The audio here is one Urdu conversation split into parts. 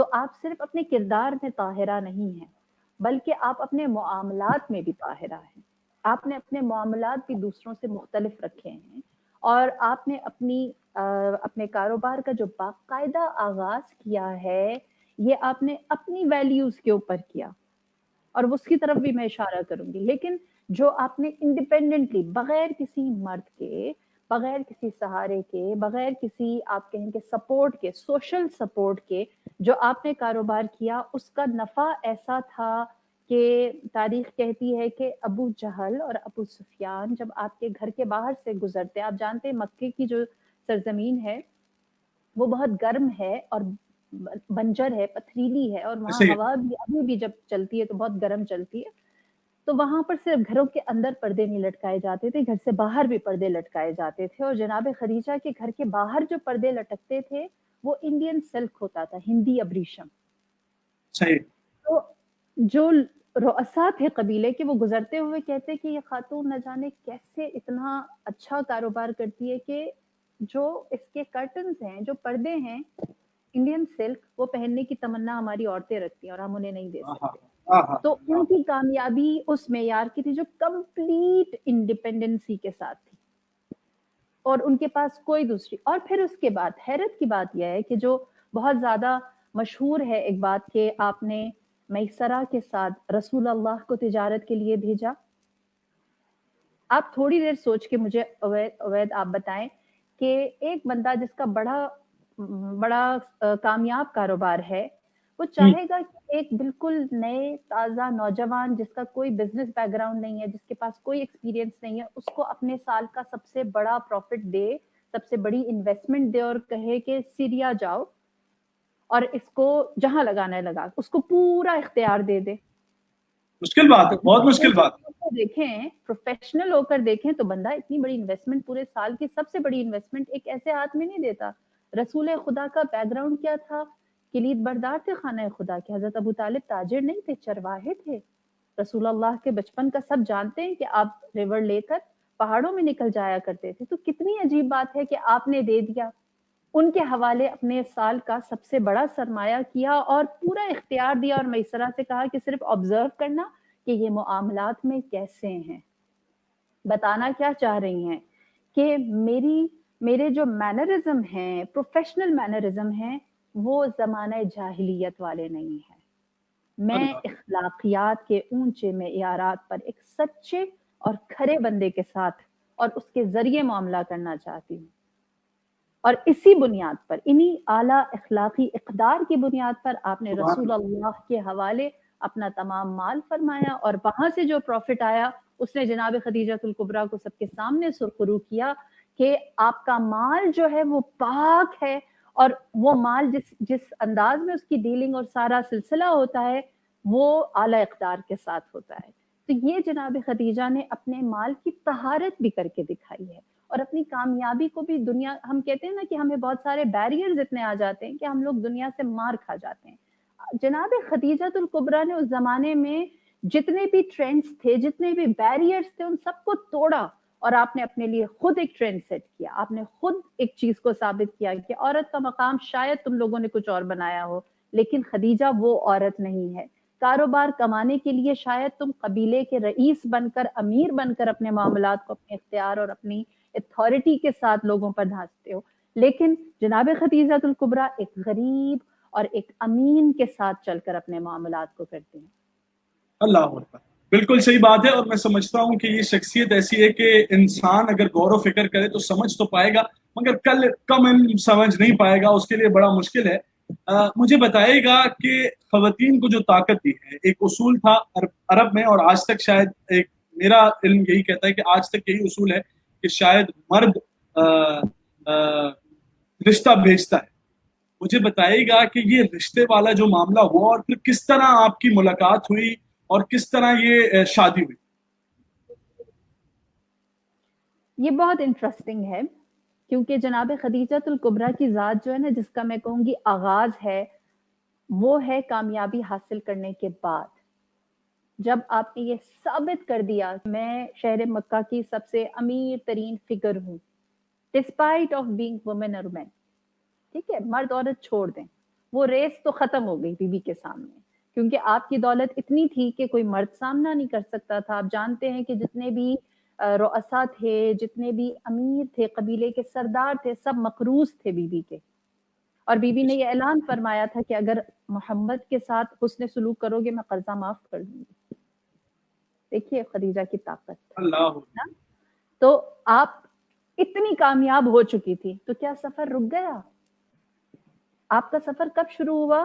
تو آپ صرف اپنے کردار میں طاہرہ نہیں ہیں، بلکہ آپ اپنے معاملات میں بھی طاہرہ ہیں. آپ نے اپنے معاملات بھی دوسروں سے مختلف رکھے ہیں، اور آپ نے اپنے کاروبار کا جو باقاعدہ آغاز کیا ہے، یہ آپ نے اپنی ویلیوز کے اوپر کیا، اور اس کی طرف بھی میں اشارہ کروں گی. لیکن جو آپ نے انڈیپینڈنٹلی، بغیر کسی مرد کے، بغیر کسی سہارے کے، بغیر کسی آپ کہیں کہ سپورٹ کے، سوشل سپورٹ کے، جو آپ نے کاروبار کیا، اس کا نفع ایسا تھا کہ تاریخ کہتی ہے کہ ابو جہل اور ابو سفیان جب آپ کے گھر کے باہر سے گزرتے، آپ جانتے ہیں مکے کی جو سرزمین ہے وہ بہت گرم ہے اور بنجر ہے، پتھریلی ہے، اور وہاں صحیح. ہوا بھی ابھی بھی جب چلتی ہے تو بہت گرم چلتی ہے. تو وہاں پر صرف گھروں کے اندر پردے نہیں لٹکائے جاتے تھے، گھر سے باہر بھی پردے لٹکائے جاتے تھے. اور جناب خدیجہ کے گھر کے باہر جو پردے لٹکتے تھے وہ انڈین سلک ہوتا تھا، ہندی ابریشم. صحیح. تو جو رؤسا تھے قبیلے کے، وہ گزرتے ہوئے کہتے کہ یہ خاتون نہ جانے کیسے اتنا اچھا کاروبار کرتی ہے کہ جو اس کے کرٹنز ہیں، جو پردے ہیں انڈین سلک، وہ پہننے کی تمنا ہماری عورتیں رکھتی ہیں اور ہم انہیں نہیں دے ہاں ہاں سکتے. ہاں ہاں تو ان کی کامیابی اس معیار کی تھی جو کمپلیٹ انڈیپینڈنسی کے ساتھ تھی، اور ان کے پاس کوئی دوسری. اور پھر اس کے بعد حیرت کی بات یہ ہے کہ جو بہت زیادہ مشہور ہے ایک بات کہ آپ نے میسرہ کے ساتھ رسول اللہ کو تجارت کے لیے بھیجا. آپ تھوڑی دیر سوچ کے مجھے عوید آپ بتائیں کہ ایک بندہ جس کا بڑا کامیاب کاروبار ہے، وہ چاہے گا کہ ایک بالکل نئے تازہ نوجوان جس کا کوئی بزنس بیک گراؤنڈ نہیں ہے، جس کے پاس کوئی ایکسپیرینس نہیں ہے، اس کو اپنے سال کا سب سے بڑا پروفٹ دے، سب سے بڑی انویسٹمنٹ دے، اور کہے کہ سیریا جاؤ اور اس کو جہاں لگانا ہے لگا، اس کو پورا اختیار دے دے. مشکل بات ہے، بہت مشکل بات. دیکھیں پروفیشنل ہو کر دیکھیں تو بندہ اتنی بڑی انویسٹمنٹ، پورے سال کی سب سے بڑی انویسٹمنٹ ایک ایسے ہاتھ میں نہیں دیتا. رسول خدا کا بیک گراؤنڈ کیا تھا؟ کلید بردار تھے خانہ خدا کے. حضرت ابو طالب تاجر نہیں تھے، چرواہے تھے. رسول اللہ کے بچپن کا سب جانتے ہیں کہ آپ ریور لے کر پہاڑوں میں نکل جایا کرتے تھے. تو کتنی عجیب بات ہے کہ آپ نے دے دیا، ان کے حوالے اپنے سال کا سب سے بڑا سرمایہ کیا اور پورا اختیار دیا، اور میسرہ سے کہا کہ صرف آبزرو کرنا کہ یہ معاملات میں کیسے ہیں. بتانا کیا چاہ رہی ہیں کہ میرے جو مینرزم ہیں، پروفیشنل مینرزم ہیں، وہ زمانہ جاہلیت والے نہیں ہیں. میں اللہ. اخلاقیات کے اونچے معیارات پر ایک سچے اور کھرے بندے کے ساتھ اور اس کے ذریعے معاملہ کرنا چاہتی ہوں. اور اسی بنیاد پر، انہی اعلیٰ اخلاقی اقدار کی بنیاد پر آپ نے رسول اللہ کے حوالے اپنا تمام مال فرمایا، اور وہاں سے جو پروفٹ آیا اس نے جناب خدیجہ الکبریٰ کو سب کے سامنے سرخرو کیا کہ آپ کا مال جو ہے وہ پاک ہے، اور وہ مال جس انداز میں اس کی ڈیلنگ اور سارا سلسلہ ہوتا ہے وہ اعلیٰ اقدار کے ساتھ ہوتا ہے. تو یہ جناب خدیجہ نے اپنے مال کی طہارت بھی کر کے دکھائی ہے، اور اپنی کامیابی کو بھی دنیا، ہم کہتے ہیں نا کہ ہمیں بہت سارے بیریئرز اتنے آ جاتے ہیں کہ ہم لوگ دنیا سے مار کھا جاتے ہیں. جناب خدیجہ الکبریٰ نے اس زمانے میں جتنے بھی ٹرینڈز تھے، جتنے بھی بیریئرز تھے، ان سب کو توڑا، اور آپ نے اپنے لیے خود ایک ٹرینڈ سیٹ کیا. آپ نے خود ایک چیز کو ثابت کیا کہ عورت کا مقام شاید تم لوگوں نے کچھ اور بنایا ہو، لیکن خدیجہ وہ عورت نہیں ہے. کاروبار کمانے کے لیے شاید تم قبیلے کے رئیس بن کر، امیر بن کر اپنے معاملات کو اپنے اختیار اور اپنی اتھارٹی کے ساتھ لوگوں پر دھانستے ہو، لیکن جناب خدیجہ الکبریٰ ایک غریب اور ایک امین کے ساتھ چل کر اپنے معاملات کو کرتے ہیں. اللہ اکبر. بالکل صحیح بات ہے، اور میں سمجھتا ہوں کہ یہ شخصیت ایسی ہے کہ انسان اگر غور و فکر کرے تو سمجھ تو پائے گا، مگر کم سمجھ نہیں پائے گا، اس کے لیے بڑا مشکل ہے. مجھے بتائے گا کہ خواتین کو جو طاقت دی ہے، ایک اصول تھا عرب میں، اور آج تک شاید میرا علم یہی کہتا ہے کہ آج تک یہی اصول ہے کہ شاید مرد رشتہ بھیجتا ہے. مجھے بتائے گا کہ یہ رشتے والا جو معاملہ ہوا، اور پھر کس طرح آپ کی ملاقات ہوئی اور کس طرح یہ شادی ہوئی. یہ بہت انٹرسٹنگ ہے، کیونکہ جناب خدیجہ الکبریٰ کی ذات جو ہے نا، جس کا میں کہوں گی آغاز ہے، وہ ہے کامیابی حاصل کرنے کے بعد. جب آپ نے یہ ثابت کر دیا میں شہر مکہ کی سب سے امیر ترین فگر ہوں، ڈسپائٹ آف بینگ وومن اور مین، ٹھیک ہے، مرد عورت چھوڑ دیں، وہ ریس تو ختم ہو گئی بی بی کے سامنے، کیونکہ آپ کی دولت اتنی تھی کہ کوئی مرد سامنا نہیں کر سکتا تھا. آپ جانتے ہیں کہ جتنے بھی رؤسا تھے، جتنے بھی امیر تھے، قبیلے کے سردار تھے، سب مقروض تھے بی بی کے. اور بی بی نے یہ اعلان فرمایا تھا کہ اگر محمد کے ساتھ حسن سلوک کرو گے میں قرضہ معاف کر دوں گی. دیکھیے خدیجہ کی طاقت. اللہ. تو آپ اتنی کامیاب ہو چکی تھی تو کیا سفر رک گیا؟ آپ کا سفر کب شروع ہوا؟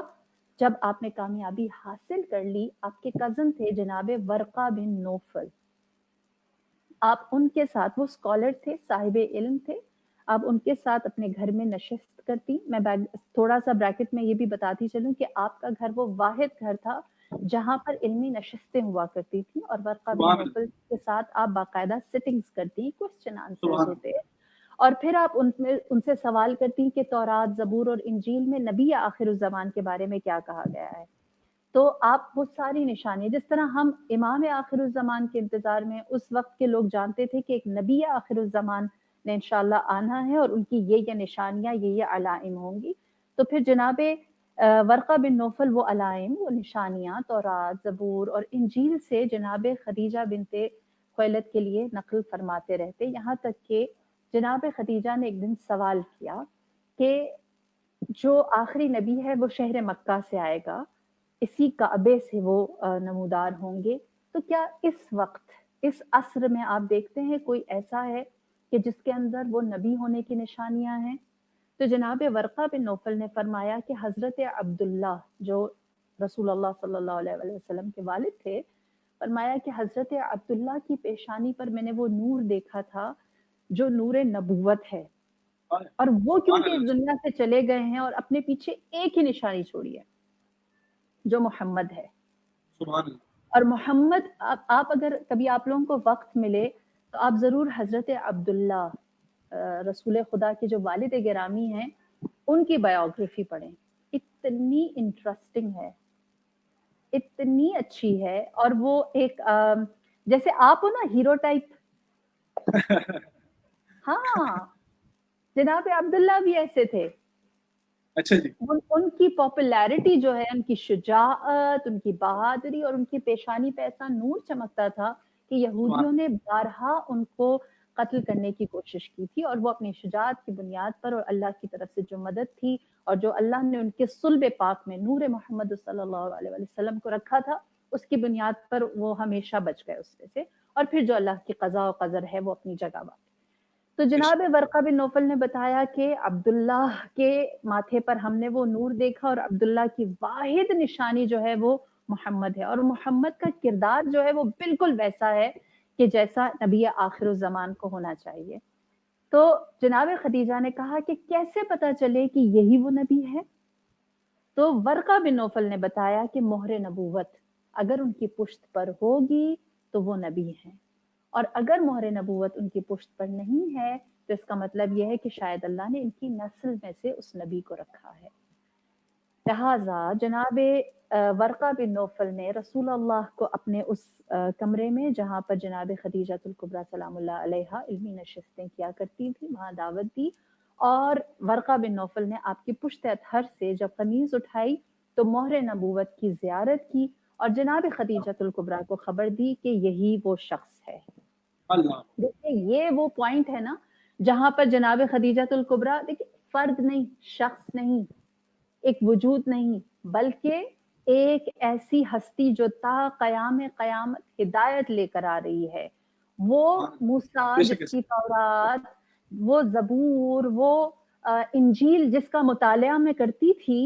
جب آپ نے کامیابی حاصل کر لی. آپ کے کزن تھے جناب ورقہ بن نوفل، آپ ان کے ساتھ، وہ اسکالر تھے، صاحب علم تھے، آپ ان کے ساتھ اپنے گھر میں نشست کرتی. میں تھوڑا سا بریکٹ میں یہ بھی بتاتی چلوں کہ آپ کا گھر وہ واحد گھر تھا جہاں پر علمی نشستیں ہوا کرتی تھیں، اور ورقہ بن سبحان اللہ. نوفل کے ساتھ آپ باقاعدہ سٹنگز کرتی، کوسچن آنسرز سبحان ہوتے، اور پھر آپ ان سے سوال کرتی کہ تورات، زبور اور انجیل میں نبی آخر الزمان کے بارے میں کیا کہا گیا ہے. تو آپ وہ ساری نشانی، جس طرح ہم امام آخر الزمان کے انتظار میں اس وقت کے لوگ جانتے تھے کہ ایک نبی آخر الزمان نے انشاءاللہ آنا ہے اور ان کی یہ نشانیاں، یہ علائم ہوں گی. تو پھر جناب ورقہ بن نوفل وہ علائم، وہ نشانیاں تورات، زبور اور انجیل سے جناب خدیجہ بنت خویلد کے لیے نقل فرماتے رہتے، یہاں تک کہ جناب خدیجہ نے ایک دن سوال کیا کہ جو آخری نبی ہے وہ شہر مکہ سے آئے گا، اسی کعبے سے وہ نمودار ہوں گے، تو کیا اس وقت، اس عصر میں آپ دیکھتے ہیں کوئی ایسا ہے کہ جس کے اندر وہ نبی ہونے کی نشانیاں ہیں؟ تو جناب ورقہ بن نوفل نے فرمایا کہ حضرت عبداللہ جو رسول اللہ صلی اللہ علیہ وسلم کے والد تھے، فرمایا کہ حضرت عبداللہ کی پیشانی پر میں نے وہ نور دیکھا تھا جو نور نبوت ہے، اور وہ سبحان کیونکہ اس اللہ. دنیا سے چلے گئے ہیں اور اپنے پیچھے ایک ہی نشانی چھوڑی ہے جو محمد ہے. سبحان اللہ. اور محمد، آپ اگر کبھی آپ لوگوں کو وقت ملے تو آپ ضرور حضرت عبداللہ رسول خدا کے جو والد گرامی ہیں ان کی بایوگرافی پڑھیں. اتنی انٹرسٹنگ ہے، اتنی اچھی ہے. اور وہ ایک جیسے آپ ہو نا ہیرو ٹائپ، ہاں جناب عبداللہ بھی ایسے تھے. اچھا جی. ان کی پاپولیرٹی جو ہے، ان کی شجاعت، ان کی بہادری، اور ان کی پیشانی پہ ایسا نور چمکتا تھا کہ یہودیوں نے بارہا ان کو قتل کرنے کی کوشش کی تھی، اور وہ اپنی شجاعت کی بنیاد پر اور اللہ کی طرف سے جو مدد تھی اور جو اللہ نے ان کے صلب پاک میں نور محمد صلی اللہ علیہ وسلم کو رکھا تھا، اس کی بنیاد پر وہ ہمیشہ بچ گئے اس سے. اور پھر جو اللہ کی قضا و قدر ہے وہ اپنی جگہ بات. تو جناب ورقہ بن نوفل نے بتایا کہ عبداللہ کے ماتھے پر ہم نے وہ نور دیکھا، اور عبداللہ کی واحد نشانی جو ہے وہ محمد ہے، اور محمد کا کردار جو ہے وہ بالکل ویسا ہے کہ جیسا نبی آخر الزمان کو ہونا چاہیے. تو جناب خدیجہ نے کہا کہ کیسے پتا چلے کہ یہی وہ نبی ہے؟ تو ورقہ بن نوفل نے بتایا کہ مہر نبوت اگر ان کی پشت پر ہوگی تو وہ نبی ہیں، اور اگر مہر نبوت ان کی پشت پر نہیں ہے تو اس کا مطلب یہ ہے کہ شاید اللہ نے ان کی نسل میں سے اس نبی کو رکھا ہے. لہٰذا جناب ورقہ بن نوفل نے رسول اللہ کو اپنے اس کمرے میں جہاں پر جناب خدیجۃ الکبریٰ سلام اللہ علیہا علمی نشستیں کیا کرتی تھی وہاں دعوت دی، اور ورقہ بن نوفل نے آپ کی پشت اطہر سے جب قمیض اٹھائی تو مہر نبوت کی زیارت کی، اور جناب خدیجۃ الکبریٰ کو خبر دی کہ یہی وہ شخص ہے. اللہ. دیکھیے یہ وہ پوائنٹ ہے نا جہاں پر جناب خدیجۃ الکبریٰ، دیکھیے فرد نہیں، شخص نہیں، ایک وجود نہیں، بلکہ ایک ایسی ہستی جو تا قیام قیامت ہدایت لے کر آ رہی ہے. وہ موسیٰ جس کی تورات، وہ زبور، وہ انجیل جس کا مطالعہ میں کرتی تھی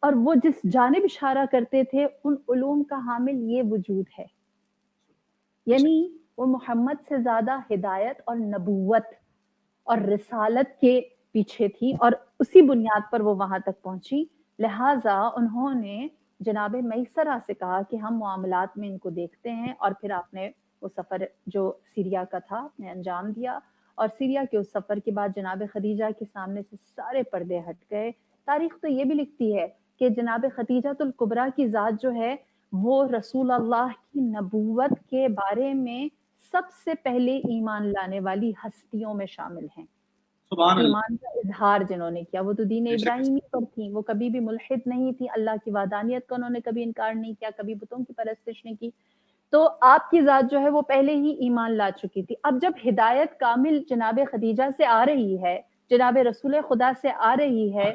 اور وہ جس جانب اشارہ کرتے تھے، ان علوم کا حامل یہ وجود ہے. یعنی وہ محمد سے زیادہ ہدایت اور نبوت اور رسالت کے پیچھے تھی، اور اسی بنیاد پر وہ وہاں تک پہنچی. لہٰذا انہوں نے جناب میسرہ سے کہا کہ ہم معاملات میں ان کو دیکھتے ہیں، اور پھر آپ نے وہ سفر جو سیریا کا تھا نے انجام دیا، اور سیریا کے اس سفر کے بعد جناب خدیجہ کے سامنے سے سارے پردے ہٹ گئے. تاریخ تو یہ بھی لکھتی ہے کہ جناب خدیجۃ الکبریٰ کی ذات جو ہے وہ رسول اللہ کی نبوت کے بارے میں سب سے پہلے ایمان لانے والی ہستیوں میں شامل ہیں. سبحان اللہ. ایمان کا اظہار جنہوں نے کیا، وہ تو دین بے شک ابراہیمی پر تھیں، وہ کبھی بھی ملحد نہیں تھی، اللہ کی وحدانیت کا انہوں نے کبھی انکار نہیں کیا، کبھی بتوں کی پرستش نہیں کی. تو آپ کی ذات جو ہے وہ پہلے ہی ایمان لا چکی تھی. اب جب ہدایت کامل جناب خدیجہ سے آ رہی ہے، جناب رسول خدا سے آ رہی ہے،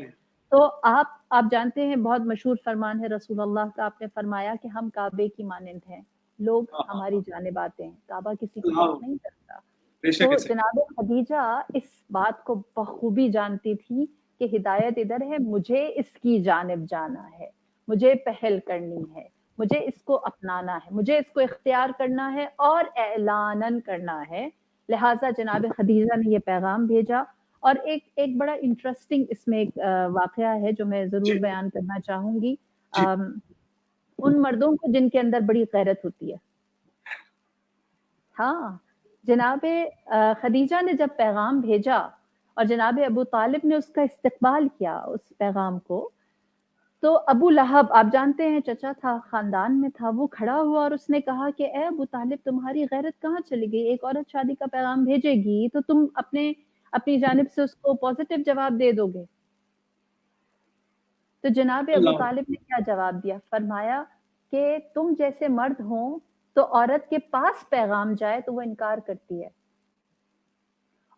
تو آپ جانتے ہیں بہت مشہور فرمان ہے رسول اللہ کا، آپ نے فرمایا کہ ہم کعبے کی مانند ہیں، لوگ ہماری جانب آتے ہیں، کعبہ کسی کی طرف نہیں کرتا. بے شک تو ایسے. جناب خدیجہ اس بات کو بخوبی جانتی تھی کہ ہدایت ادھر ہے، مجھے اس کی جانب جانا ہے، مجھے پہل کرنی ہے، مجھے اس کو اپنانا ہے، مجھے اس کو اختیار کرنا ہے اور اعلاناً کرنا ہے. لہٰذا جناب خدیجہ نے یہ پیغام بھیجا. اور ایک بڑا انٹرسٹنگ اس میں ایک واقعہ ہے جو میں ضرور جی بیان کرنا چاہوں گی. جی. ان مردوں کو جن کے اندر بڑی غیرت ہوتی ہے. ہاں، جناب خدیجہ نے جب پیغام بھیجا اور جناب ابو طالب نے اس کا استقبال کیا اس پیغام کو، تو ابو لہب آپ جانتے ہیں چچا تھا، خاندان میں تھا، وہ کھڑا ہوا اور اس نے کہا کہ اے ابو طالب تمہاری غیرت کہاں چلی گئی؟ ایک عورت شادی کا پیغام بھیجے گی تو تم اپنی جانب سے اس کو پازیٹیو جواب دے دو گے. تو جناب ابو اللہ. طالب نے کیا جواب دیا؟ فرمایا کہ تم جیسے مرد ہوں تو عورت کے پاس پیغام جائے تو وہ انکار کرتی ہے،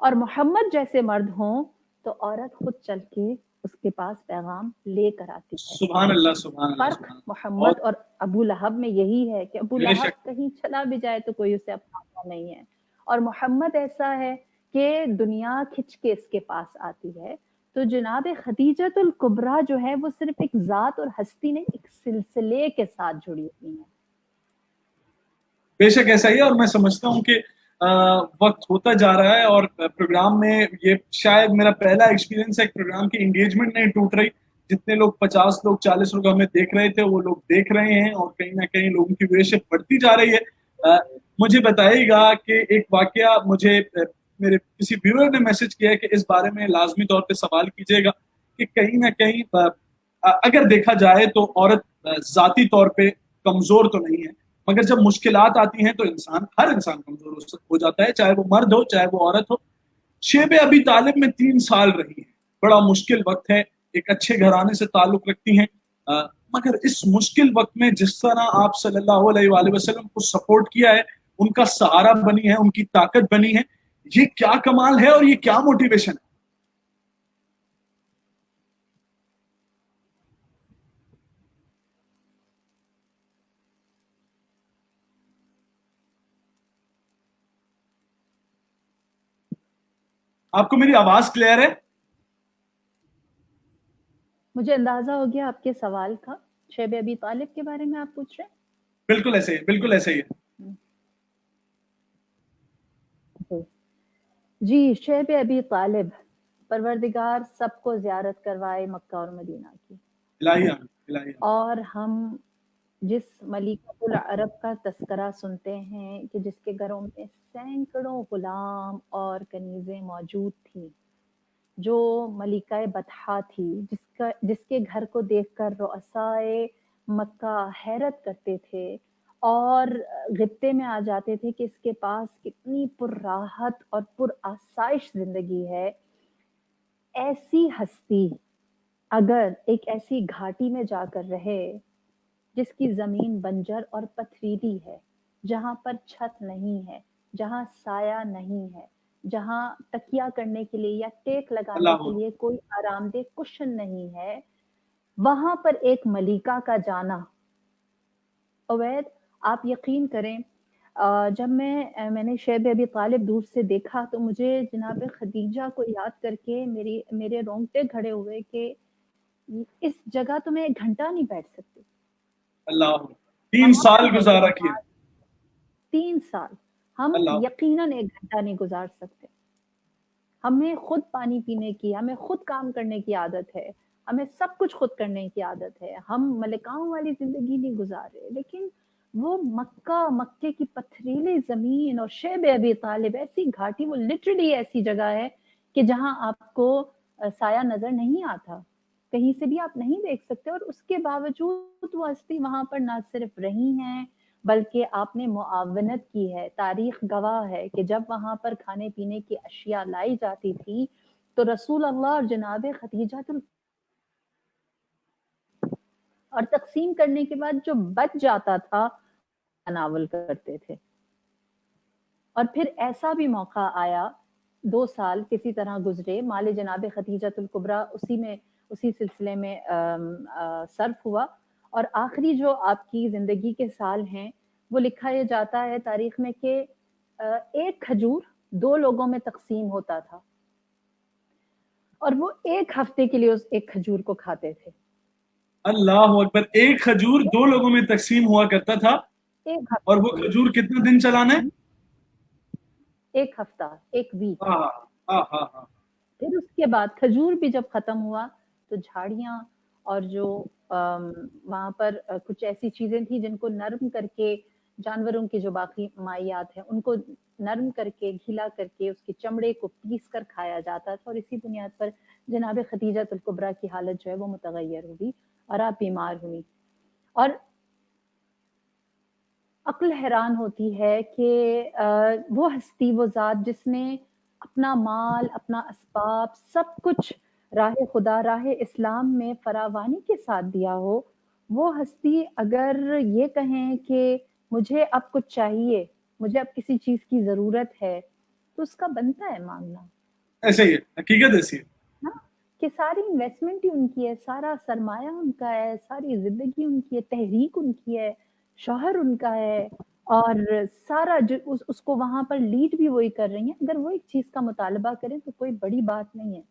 اور محمد جیسے مرد ہوں تو عورت خود چل کے اس کے پاس پیغام لے کر آتی ہے. سبحان اللہ. سبحان اللہ. فرق سبحان اللہ. محمد بہت. اور ابو لہب میں یہی ہے کہ ابو بے شک. لہب کہیں چلا بھی جائے تو کوئی اسے اپناتا نہیں ہے، اور محمد ایسا ہے کہ دنیا کھچ کے اس کے پاس آتی ہے. تو جناب خدیجۃ الکبریٰ جو ہے وہ صرف ایک ذات اور ہستی نہیں، ایک سلسلے کے ساتھ جڑی ہوئی ہیں. بے شک ایسا ہی ہے. اور میں سمجھتا ہوں کہ وقت ہوتا جا رہا ہے اور پروگرام میں یہ شاید میرا پہلا ایکسپیرینس ہے. پروگرام کی انگیجمنٹ نہیں ٹوٹ رہی. جتنے لوگ 50 لوگ 40 لوگ ہمیں دیکھ رہے تھے وہ لوگ دیکھ رہے ہیں اور کہیں نہ کہیں لوگوں کی ویوشپ بڑھتی جا رہی ہے. مجھے بتائیے گا کہ ایک واقعہ مجھے میرے کسی ویور نے میسج کیا ہے کہ اس بارے میں لازمی طور پہ سوال کیجیے گا کہ کہیں نہ کہیں اگر دیکھا جائے تو عورت ذاتی طور پہ کمزور تو نہیں ہے، مگر جب مشکلات آتی ہیں تو ہر انسان کمزور ہو جاتا ہے، چاہے وہ مرد ہو چاہے وہ عورت ہو. شیب ابی طالب میں 3 سال رہی ہیں. بڑا مشکل وقت ہے. ایک اچھے گھرانے سے تعلق رکھتی ہیں، مگر اس مشکل وقت میں جس طرح آپ صلی اللہ علیہ وآلہ وسلم کو سپورٹ کیا ہے، ان کا سہارا بنی ہے، ان کی طاقت بنی ہے، یہ کیا کمال ہے اور یہ کیا موٹیویشن ہے. آپ کو میری آواز کلیئر ہے؟ مجھے اندازہ ہو گیا آپ کے سوال کا. شیب ابی طالب کے بارے میں آپ پوچھ رہے ہیں؟ بالکل ایسے ہی، بالکل ایسے ہی ہے. جی، شیب ابی طالب، پروردگار سب کو زیارت کروائے مکہ اور مدینہ کی. الہیہ الہیہ. اور ہم جس ملکۃ العرب کا تذکرہ سنتے ہیں کہ جس کے گھروں میں سینکڑوں غلام اور کنیزیں موجود تھیں، جو ملکہ بطحہ تھی، جس کے گھر کو دیکھ کر رؤسائے مکہ حیرت کرتے تھے اور غبطے میں آ جاتے تھے کہ اس کے پاس کتنی پر راحت اور پر آسائش زندگی ہے. ایسی ہستی اگر ایک ایسی گھاٹی میں جا کر رہے جس کی زمین بنجر اور پتھریلی ہے، جہاں پر چھت نہیں ہے، جہاں سایہ نہیں ہے، جہاں تکیہ کرنے کے لیے یا ٹیک لگانے اللہ. کے لیے کوئی آرام دہ کشن نہیں ہے، وہاں پر ایک ملیکہ کا جانا. عوید، آپ یقین کریں جب میں نے شیب ابی طالب دور سے دیکھا تو مجھے جناب خدیجہ کو یاد کر کے میرے رونگٹے کھڑے ہوئے کہ اس جگہ تو میں 1 گھنٹہ نہیں بیٹھ سکتی. اللہ. 3 کمال سال ہے، گزارا کیا. کمال. 3 سال ہم اللہ. یقیناً 1 گھنٹہ نہیں گزار سکتے. ہمیں خود پانی پینے کی، ہمیں خود کام کرنے کی عادت ہے، ہمیں سب کچھ خود کرنے کی عادت ہے. ہم ملکاؤں والی زندگی نہیں گزار رہے، لیکن وہ مکے کی پتھریلی زمین اور شیب ابی طالب ایسی گھاٹی، وہ لٹرلی ایسی جگہ ہے کہ جہاں آپ کو سایہ نظر نہیں آتا، کہیں سے بھی آپ نہیں دیکھ سکتے. اور اس کے باوجود وہ ہستی وہاں پر نہ صرف رہی ہیں بلکہ آپ نے معاونت کی ہے. تاریخ گواہ ہے کہ جب وہاں پر کھانے پینے کی اشیاء لائی جاتی تھی تو رسول اللہ اور جناب خدیجہ اور تقسیم کرنے کے بعد جو بچ جاتا تھا تناول کرتے تھے. اور پھر ایسا بھی موقع آیا 2 سال کسی طرح گزرے، مال جناب خدیجہ الکبریٰ اسی سلسلے میں صرف ہوا، اور آخری جو آپ کی زندگی کے سال ہیں وہ لکھا یہ جاتا ہے تاریخ میں کہ ایک کھجور 2 لوگوں میں تقسیم ہوتا تھا، اور وہ ایک ہفتے کے لیے اس ایک کھجور کو کھاتے تھے. اللہ اکبر، ایک کھجور 2 لوگوں میں تقسیم ہوا کرتا تھا، ایک اور ہفتے وہ کے لیے، کھجور کتنا دن چلانا ہے؟ ایک ہفتہ، ایک ویک. ہاں ہاں ہاں ہاں. پھر اس کے بعد کھجور بھی جب ختم ہوا تو جھاڑیاں اور جو وہاں پر کچھ ایسی چیزیں تھیں جن کو نرم کر کے جانوروں کے جو باقی مائیات ہیں ان کو نرم کر کے گھلا کر کے اس کے چمڑے کو پیس کر کھایا جاتا تھا، اور اسی بنیاد پر جناب خدیجہ الکبریٰ کی حالت جو ہے وہ متغیر ہوئی اور آپ بیمار ہوئی. اور عقل حیران ہوتی ہے کہ وہ ہستی، وہ ذات جس نے اپنا مال، اپنا اسباب، سب کچھ راہ خدا، راہ اسلام میں فراوانی کے ساتھ دیا ہو، وہ ہستی اگر یہ کہیں کہ مجھے اب کچھ چاہیے، مجھے اب کسی چیز کی ضرورت ہے، تو اس کا بنتا ہے معاملہ. ایسے ہی ہے، حقیقت ایسی ہے. ہاں، کہ ساری انویسٹمنٹ ہی ان کی ہے، سارا سرمایہ ان کا ہے، ساری زندگی ان کی ہے، تحریک ان کی ہے، شوہر ان کا ہے، اور سارا جو اس کو وہاں پر لیڈ بھی وہی کر رہی ہیں. اگر وہ ایک چیز کا مطالبہ کریں تو کوئی بڑی بات نہیں ہے،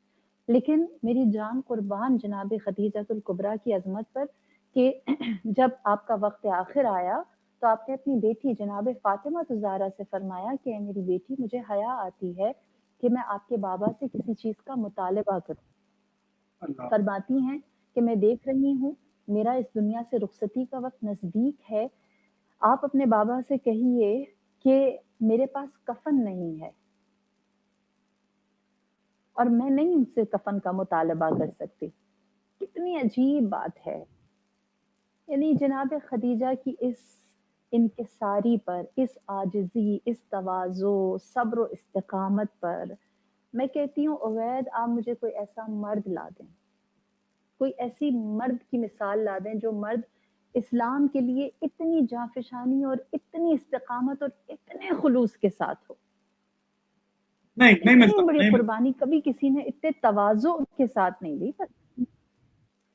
لیکن میری جان قربان جناب خدیجہ الکبریٰ کی عظمت پر کہ جب آپ کا وقت آخر آیا تو آپ نے اپنی بیٹی جناب فاطمہ الزہرا سے فرمایا کہ اے میری بیٹی، مجھے حیا آتی ہے کہ میں آپ کے بابا سے کسی چیز کا مطالبہ کروں. اللہ. فرماتی ہیں کہ میں دیکھ رہی ہوں میرا اس دنیا سے رخصتی کا وقت نزدیک ہے، آپ اپنے بابا سے کہیے کہ میرے پاس کفن نہیں ہے اور میں نہیں ان سے کفن کا مطالبہ کر سکتی. کتنی عجیب بات ہے. یعنی جناب خدیجہ کی اس انکساری پر، اس عاجزی، اس تواضع، صبر و استقامت پر میں کہتی ہوں عبید آپ مجھے کوئی ایسا مرد لا دیں، کوئی ایسی مرد کی مثال لا دیں جو مرد اسلام کے لیے اتنی جانفشانی اور اتنی استقامت اور اتنے خلوص کے ساتھ ہو. نہیں اتنی ملتا، بڑی نہیں ملتا. قربانی کبھی کسی نے اتنے تواضع کے ساتھ نہیں دی. پر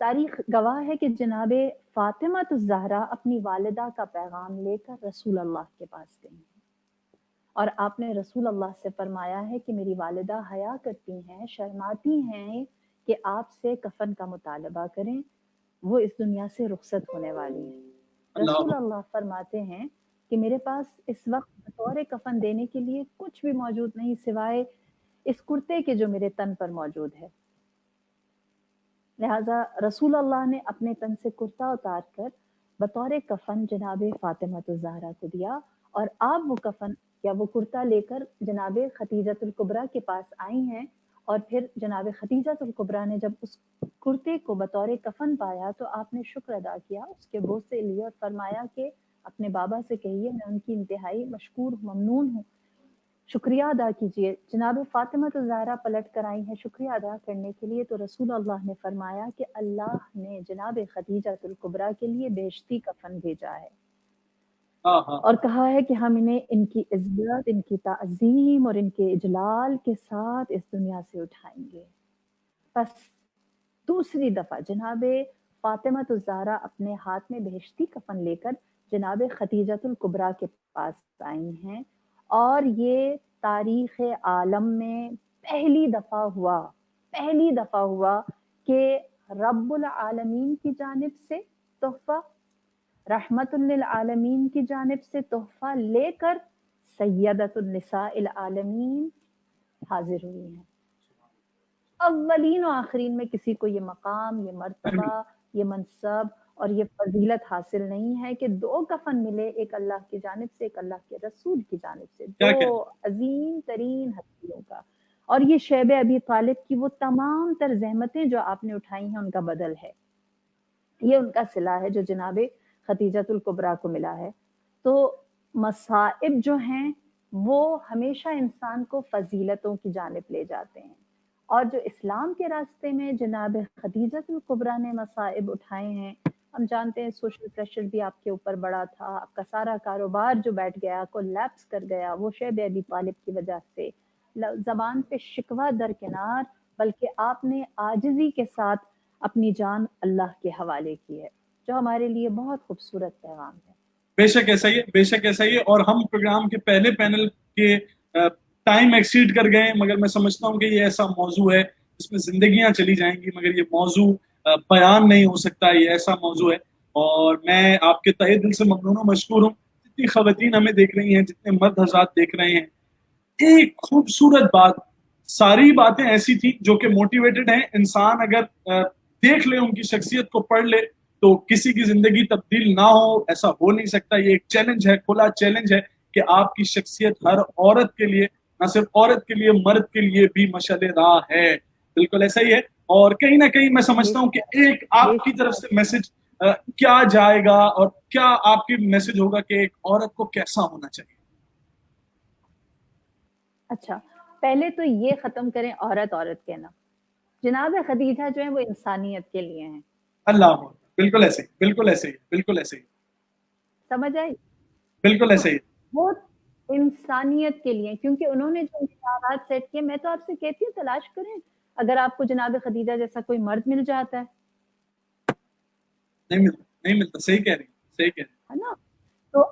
تاریخ گواہ ہے کہ جناب فاطمہ الزہرا اپنی والدہ کا پیغام لے کر رسول اللہ کے پاس گئی، اور آپ نے رسول اللہ سے فرمایا ہے کہ میری والدہ حیا کرتی ہیں، شرماتی ہیں کہ آپ سے کفن کا مطالبہ کریں، وہ اس دنیا سے رخصت ہونے والی ہیں. رسول اللہ. اللہ فرماتے ہیں کہ میرے پاس اس وقت بطور کفن دینے کے لیے کچھ بھی موجود نہیں سوائے اس کرتے کے جو میرے تن پر موجود ہے. لہٰذا رسول اللہ نے اپنے تن سے کرتا اتار کر بطور کفن جناب فاطمہ الزہرا کو دیا، اور آپ وہ کفن یا وہ کرتا لے کر جناب خدیجہ الکبریٰ کے پاس آئی ہیں. اور پھر جناب خدیجہ الکبریٰ نے جب اس کرتے کو بطور کفن پایا تو آپ نے شکر ادا کیا، اس کے بوسے لیے اور فرمایا کہ اپنے بابا سے کہیے میں ان کی انتہائی مشکور ممنون ہوں، شکریہ ادا کیجیے. جناب فاطمہ الزہرا پلٹ کر آئی ہیں شکریہ ادا کرنے کے لیے، تو رسول اللہ نے فرمایا کہ اللہ نے جناب خدیجہ الکبریٰ کے لیے بہشتی کفن بھیجا ہے، ہاں ہاں. اور کہا ہے کہ ہم انہیں ان کی عزت، ان کی تعظیم اور ان کے اجلال کے ساتھ اس دنیا سے اٹھائیں گے. بس دوسری دفعہ جناب فاطمہ الزہرا اپنے ہاتھ میں بہشتی کفن لے کر جناب خدیجہ الکبریٰ کے پاس آئی ہیں، اور یہ تاریخ عالم میں پہلی دفعہ ہوا کہ رب العالمین کی جانب سے تحفہ، رحمت للعالمین کی جانب سے تحفہ لے کر سیدۃ النساء العالمین حاضر ہوئی ہیں. اولین و آخرین میں کسی کو یہ مقام، یہ مرتبہ، یہ منصب اور یہ فضیلت حاصل نہیں ہے کہ 2 کفن ملے، ایک اللہ کی جانب سے، ایک اللہ کے رسول کی جانب سے، کیا 2 عظیم ترین ہستیوں کا. اور یہ شیب ابی طالب کی وہ تمام تر زحمتیں جو آپ نے اٹھائی ہیں ان کا بدل ہے، یہ ان کا صلہ ہے جو جناب خدیجہ الکبریٰ کو ملا ہے. تو مصائب جو ہیں وہ ہمیشہ انسان کو فضیلتوں کی جانب لے جاتے ہیں، اور جو اسلام کے راستے میں جناب خدیجہ الکبریٰ نے مصائب اٹھائے ہیں، ہم جانتے ہیں سوشل پریشر بھی آپ کے اوپر بڑا تھا، آپ کا سارا کاروبار جو بیٹھ گیا، کولیپس کر گیا، وہ شیب ابی طالب کی وجہ سے، زبان پہ شکوہ درکنار، بلکہ آپ نے عاجزی کے ساتھ اپنی جان اللہ کے حوالے کی ہے، جو ہمارے لیے بہت خوبصورت پیغام ہے۔ بے شک ایسا ہی ہے، بے شک ایسا ہی ہے، اور ہم پروگرام کے پہلے پینل کے ٹائم ایکسیڈ کر گئے، مگر میں سمجھتا ہوں کہ یہ ایسا موضوع ہے جس میں زندگیاں چلی جائیں گی، مگر یہ موضوع بیان نہیں ہو سکتا، یہ ایسا موضوع ہے، اور میں آپ کے تہہ دل سے ممنون و مشکور ہوں، جتنی خواتین ہمیں دیکھ رہی ہیں، جتنے مرد حضرات دیکھ رہے ہیں، ایک خوبصورت بات، ساری باتیں ایسی تھی جو کہ موٹیویٹڈ ہیں، انسان اگر دیکھ لے، ان کی شخصیت کو پڑھ لے تو کسی کی زندگی تبدیل نہ ہو، ایسا ہو نہیں سکتا، یہ ایک چیلنج ہے، کھلا چیلنج ہے کہ آپ کی شخصیت ہر عورت کے لیے، نہ صرف عورت کے لیے، مرد کے لیے بھی مشعل راہ ہے، بالکل ایسا ہی ہے، اور کہیں نہ کہیں میں سمجھتا ہوں کہ ایک آپ کی طرف سے میسج کیا جائے گا، اور کیا آپ کی میسج ہوگا کہ ایک عورت کو کیسا ہونا چاہیے؟ اچھا، پہلے تو یہ ختم کریں عورت عورت کہنا، جناب خدیجہ جو ہیں وہ انسانیت کے لیے ہیں، اللہ، بالکل ایسے ہی، بالکل ایسے ہی، بالکل ایسے ہی، سمجھ آئی؟ بالکل ایسے ہی، وہ انسانیت کے لیے، کیونکہ انہوں نے جو معیارات سیٹ کیے، میں تو آپ سے کہتی ہوں تلاش کریں، اگر آپ کو جناب خدیجہ جیسا کوئی مرد مل جاتا نہیں ملتا، نہیں ملتا، صحیح کہہ رہی ہیں، صحیح کہہ رہی ہیں، ہے نا، تو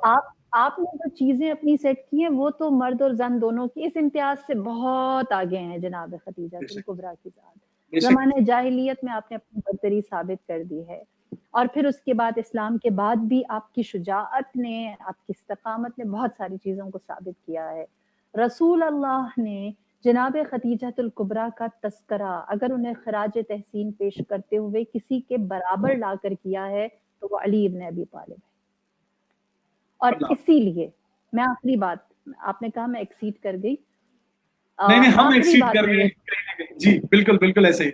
آپ نے جو چیزیں اپنی سیٹ کی ہیں وہ تو مرد اور زن دونوں کی اس امتیاز سے بہت آگے ہیں جناب خدیجہ بے شک، الکبریٰ کی ذات، بے شک، زمانہ جاہلیت میں آپ نے اپنی برتری ثابت کر دی ہے، اور پھر اس کے بعد اسلام کے بعد بھی آپ کی شجاعت نے، آپ کی استقامت نے بہت ساری چیزوں کو ثابت کیا ہے۔ رسول اللہ نے جناب خدیجہ الکبریٰ کا تذکرہ اگر انہیں خراج تحسین پیش کرتے ہوئے کسی کے برابر لا کر کیا ہے تو وہ علی ابن ابی طالب ہے، اور اللہ، اسی لیے میں آخری بات، آپ نے کہا میں ایکسیڈ کر گئی، نہیں نہیں، ہم آخری ایکسیڈ بات کر میں رہے یہ، ہیں کہیں نہ کہیں، جی بالکل بالکل ایسے ہی،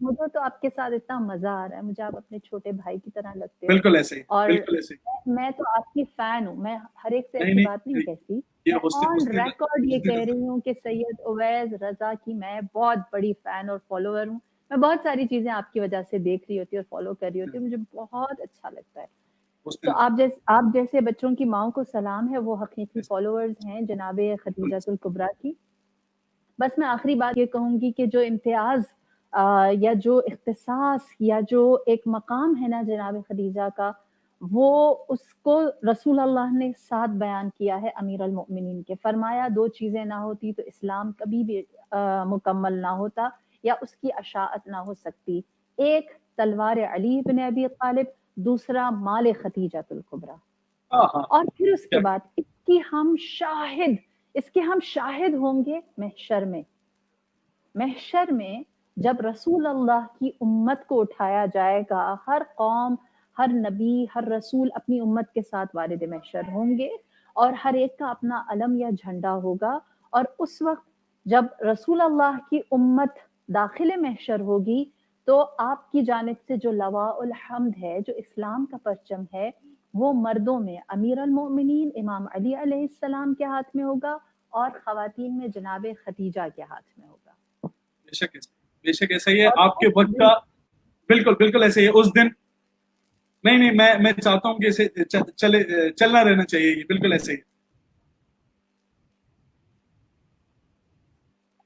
مجھے تو آپ کے ساتھ اتنا مزہ آ رہا ہے، مجھے آپ اپنے چھوٹے بھائی کی طرح لگتے ہو، بالکل ایسے ہی، اور بالکل ایسے ہی، میں تو آپ کی فین ہوں، میں ہر ایک سے نہیں ایسی بات نہیں نہیں، کہتی، یہ میں آن ریکارڈ یہ حسن کہہ رضا، رہی ہوں کہ سید اویس رضا کی میں بہت بڑی فین اور فالوور ہوں، میں بہت ساری چیزیں آپ کی وجہ سے دیکھ رہی ہوتی ہوں اور فالو کر رہی ہوتی ہوں، مجھے بہت اچھا لگتا ہے، حسن تو رضا، آپ جیسے بچوں کی ماؤں کو سلام ہے، وہ حقیقی فالوورز ہیں جناب خدیجہ الکبریٰ کی۔ بس میں آخری بات یہ کہوں گی کہ جو امتیاز یا جو اختصاص یا جو ایک مقام ہے نا جناب خدیجہ کا، وہ اس کو رسول اللہ نے ساتھ بیان کیا ہے امیر المؤمنین کے، فرمایا دو چیزیں نہ ہوتی تو اسلام کبھی بھی مکمل نہ ہوتا یا اس کی اشاعت نہ ہو سکتی، ایک تلوار علی بن ابی طالب، دوسرا مال خدیجہ الکبریٰ، ہاں ہاں، اور پھر اس کے کیا بعد اس کے ہم شاہد ہوں گے محشر میں جب رسول اللہ کی امت کو اٹھایا جائے گا، ہر قوم، ہر نبی، ہر رسول اپنی امت کے ساتھ وارد محشر ہوں گے، اور ہر ایک کا اپنا علم یا جھنڈا ہوگا، اور اس وقت جب رسول اللہ کی امت داخل محشر ہوگی تو آپ کی جانب سے جو لواء الحمد ہے، جو اسلام کا پرچم ہے، وہ مردوں میں امیر المؤمنین امام علی علیہ السلام کے ہاتھ میں ہوگا، اور خواتین میں جناب خدیجہ کے ہاتھ میں ہوگا، بے شک ایسا، بے شک ایسا ہی ہے، اور آپ کے اس وقت دن کا، بالکل بالکل ایسے ہی ہے، اس دن، نہیں نہیں، میں چاہتا ہوں کہ اسے چلنا رہنا چاہیے، یہ بالکل ایسے ہی،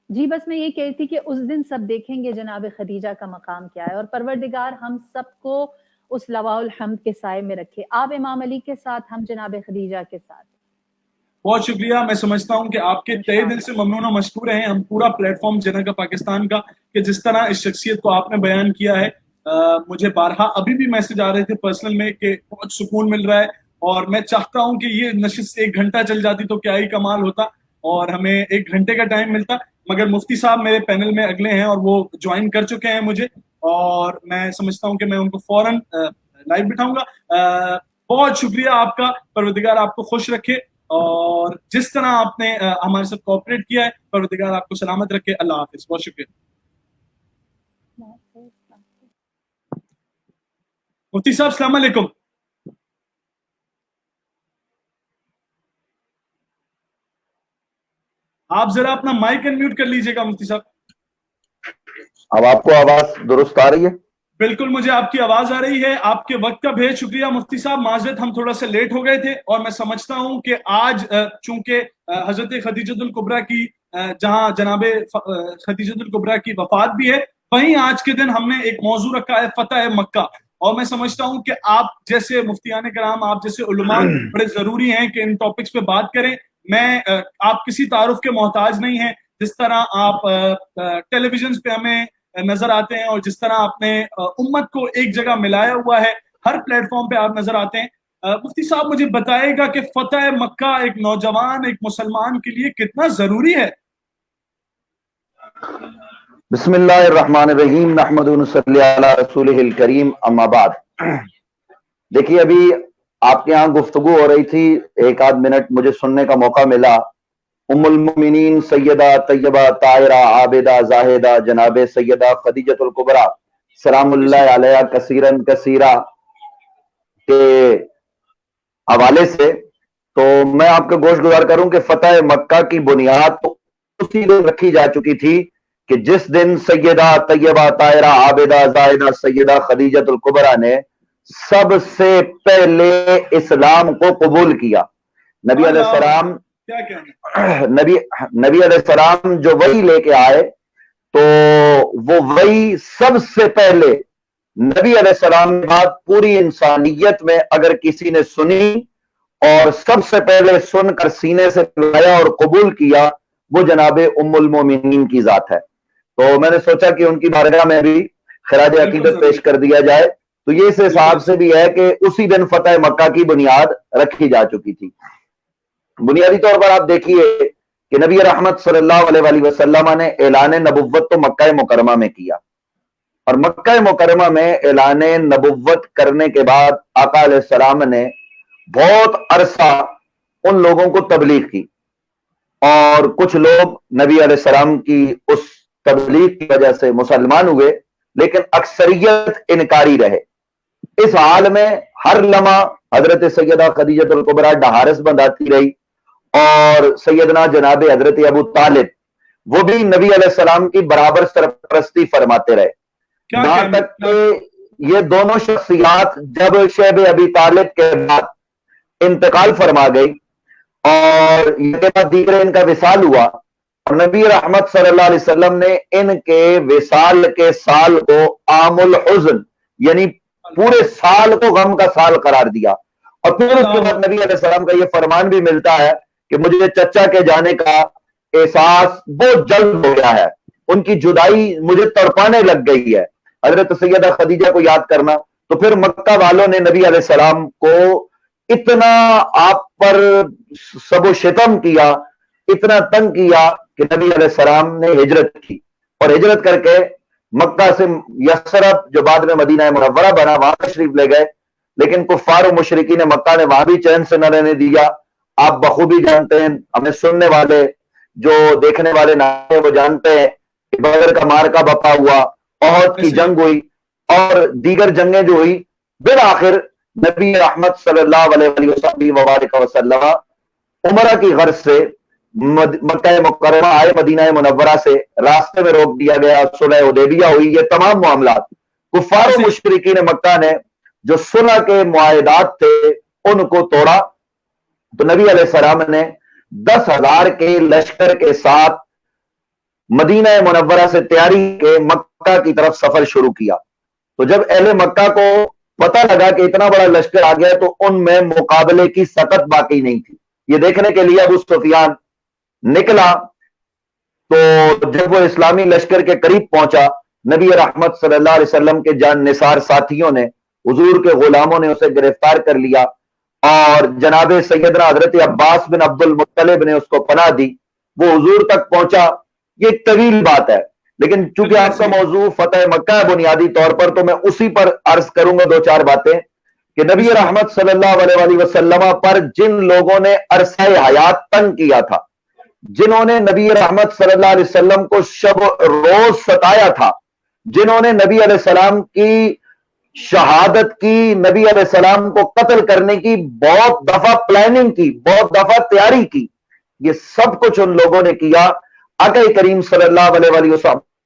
جی بس میں یہ کہتی کہ اس دن سب دیکھیں گے جناب خدیجہ کا مقام کیا ہے، اور پروردگار ہم سب کو اس لواء الحمد کے سائے میں رکھے، آپ امام علی کے ساتھ، ہم جناب خدیجہ کے ساتھ، بہت شکریہ، میں سمجھتا ہوں کہ آپ کے تہہ دل سے انشاءاللہ۔ ممنون و مشکور ہیں ہم، پورا پلیٹ فارم جنہ کا پاکستان کا، کہ جس طرح اس شخصیت کو آپ نے بیان کیا ہے، مجھے بارہا ابھی بھی میسج آ رہے تھے پرسنل میں کہ بہت سکون مل رہا ہے، اور میں چاہتا ہوں کہ یہ نشست 1 گھنٹہ چل جاتی تو کیا ہی کمال ہوتا، اور ہمیں 1 گھنٹے کا ٹائم ملتا، مگر مفتی صاحب میرے پینل میں اگلے ہیں اور وہ جوائن کر چکے ہیں مجھے، اور میں سمجھتا ہوں کہ میں ان کو فوراً لائیو بٹھاؤں گا، بہت شکریہ آپ کا، پروردگار آپ کو خوش رکھے، اور جس طرح آپ نے ہمارے ساتھ کوآپریٹ کیا ہے، پروردگار آپ کو سلامت رکھے، اللہ حافظ، بہت شکریہ، مفتی صاحب السلام علیکم، آپ ذرا اپنا مائک انمیوٹ کر لیجئے گا مفتی صاحب، اب آپ کو آواز درست آ رہی ہے؟ بالکل مجھے آپ کی آواز آ رہی ہے. آپ کے وقت کا بہت شکریہ مفتی صاحب. معذرت ہم تھوڑا سا لیٹ ہو گئے تھے اور میں سمجھتا ہوں کہ آج چونکہ حضرت خدیجۃ الکبریٰ کی جہاں جناب خدیجۃ الکبریٰ کی وفات بھی ہے، وہیں آج کے دن ہم نے ایک موضوع رکھا ہے فتح مکہ. اور میں سمجھتا ہوں کہ آپ جیسے مفتیان کرام، آپ جیسے علماء بڑے ضروری ہیں کہ ان ٹاپکس پہ بات کریں. میں آپ کسی تعارف کے محتاج نہیں ہیں. جس طرح آپ ٹیلی ویژن پہ ہمیں نظر آتے ہیں اور جس طرح آپ نے امت کو ایک جگہ ملایا ہوا ہے، ہر پلیٹ فارم پہ آپ نظر آتے ہیں. مفتی صاحب مجھے بتائے گا کہ فتح مکہ ایک نوجوان، ایک مسلمان کے لیے کتنا ضروری ہے؟ بسم اللہ الرحمن الرحیم، نحمد و نصلی علی رسولہ الکریم، اما بعد. دیکھیے ابھی آپ کے یہاں گفتگو ہو رہی تھی، ایک آدھ منٹ مجھے سننے کا موقع ملا. ام المؤمنین سیدہ طیبہ طاہرہ عابدہ زاہدہ جناب سیدہ خدیجۃ الکبریٰ سلام اللہ علیہ کثیرن کثیرہ کے حوالے سے تو میں آپ کا گوش گزار کروں کہ فتح مکہ کی بنیاد تو اسی دن رکھی جا چکی تھی کہ جس دن سیدہ طیبہ طاہرہ عابدہ زاہدہ سیدہ خدیجۃ الکبریٰ نے سب سے پہلے اسلام کو قبول کیا. نبی علیہ السلام نبی علیہ السلام جو وحی لے کے آئے تو وہ وحی سب سے پہلے نبی علیہ السلام کے بعد پوری انسانیت میں اگر کسی نے سنی اور سب سے پہلے سن کر سینے سے لایا اور قبول کیا، وہ جناب ام المومنین کی ذات ہے. تو میں نے سوچا کہ ان کی بارگاہ میں بھی خراج عقیدت پیش کر دیا جائے. تو یہ اس حساب سے بھی ہے کہ اسی دن فتح مکہ کی بنیاد رکھی جا چکی تھی. بنیادی طور پر آپ دیکھیے کہ نبی رحمت صلی اللہ علیہ وآلہ وسلم نے اعلان نبوت تو مکہ مکرمہ میں کیا، اور مکہ مکرمہ میں اعلان نبوت کرنے کے بعد آقا علیہ السلام نے بہت عرصہ ان لوگوں کو تبلیغ کی، اور کچھ لوگ نبی علیہ السلام کی اس تبلیغ کی وجہ سے مسلمان ہوئے، لیکن اکثریت انکاری رہے. اس حال میں ہر لمحہ حضرت سیدہ خدیجۃ الکبریٰ ڈہارس بندھاتی رہی، اور سیدنا جناب حضرت ابو طالب وہ بھی نبی علیہ السلام کی برابر سرپرستی فرماتے رہے. یہاں تک کہ یہ دونوں شخصیات جب شیب ابی طالب کے بعد انتقال فرما گئی اور یہ کے بعد دیگر ان کا وصال ہوا، اور نبی رحمت صلی اللہ علیہ وسلم نے ان کے وصال کے سال کو عام الحزن یعنی پورے سال کو غم کا سال قرار دیا. اور پھر اس کے بعد نبی علیہ السلام کا یہ فرمان بھی ملتا ہے کہ مجھے چچا کے جانے کا احساس بہت جلد ہو گیا ہے، ان کی جدائی مجھے تڑپانے لگ گئی ہے. حضرت سیدہ خدیجہ کو یاد کرنا. تو پھر مکہ والوں نے نبی علیہ السلام کو اتنا آپ پر سب و شتم کیا، اتنا تنگ کیا کہ نبی علیہ السلام نے ہجرت کی، اور ہجرت کر کے مکہ سے یثرب جو بعد میں مدینہ منورہ بنا وہاں تشریف لے گئے. لیکن کفار و مشرکین مکہ نے وہاں بھی چین سے نہ رہنے دیا. آپ بخوبی جانتے ہیں، ہمیں سننے والے جو دیکھنے والے نہ ہیں وہ جانتے ہیں کہ بدر کا مارکا بپا ہوا، احد کی جنگ ہوئی، اور دیگر جنگیں جو ہوئی، بالآخر نبی رحمت صلی اللہ علیہ وسلم عمرہ کی غرض سے مکہ مکرمہ آئے. مدینہ منورہ سے راستے میں روک دیا گیا، صلح حدیبیہ ہوئی. یہ تمام معاملات کفار و مشرکین مکہ نے جو صلح کے معاہدات تھے ان کو توڑا. تو نبی علیہ السلام نے 10,000 کے لشکر کے ساتھ مدینہ منورہ سے تیاری کے مکہ کی طرف سفر شروع کیا. تو جب اہل مکہ کو پتہ لگا کہ اتنا بڑا لشکر آ گیا تو ان میں مقابلے کی سکت باقی نہیں تھی. یہ دیکھنے کے لیے ابو سفیان نکلا. تو جب وہ اسلامی لشکر کے قریب پہنچا، نبی رحمت صلی اللہ علیہ وسلم کے جان نثار ساتھیوں نے، حضور کے غلاموں نے اسے گرفتار کر لیا، اور جناب سیدنا حضرت عباس بن عبد المطلب نے اس کو پناہ دی. وہ حضور تک پہنچا. یہ ایک طویل بات ہے، لیکن چونکہ آپ کا موضوع فتح مکہ ہے بنیادی طور پر، تو میں اسی پر عرض کروں گا 2-4 باتیں کہ نبی رحمت صلی اللہ علیہ وسلم پر جن لوگوں نے عرصہ حیات تنگ کیا تھا، جنہوں نے نبی رحمت صلی اللہ علیہ وسلم کو شب روز ستایا تھا، جنہوں نے نبی علیہ السلام کی شہادت کی، نبی علیہ السلام کو قتل کرنے کی بہت دفعہ پلاننگ کی، بہت دفعہ تیاری کی، یہ سب کچھ ان لوگوں نے کیا. آقا کریم صلی اللہ علیہ وسلم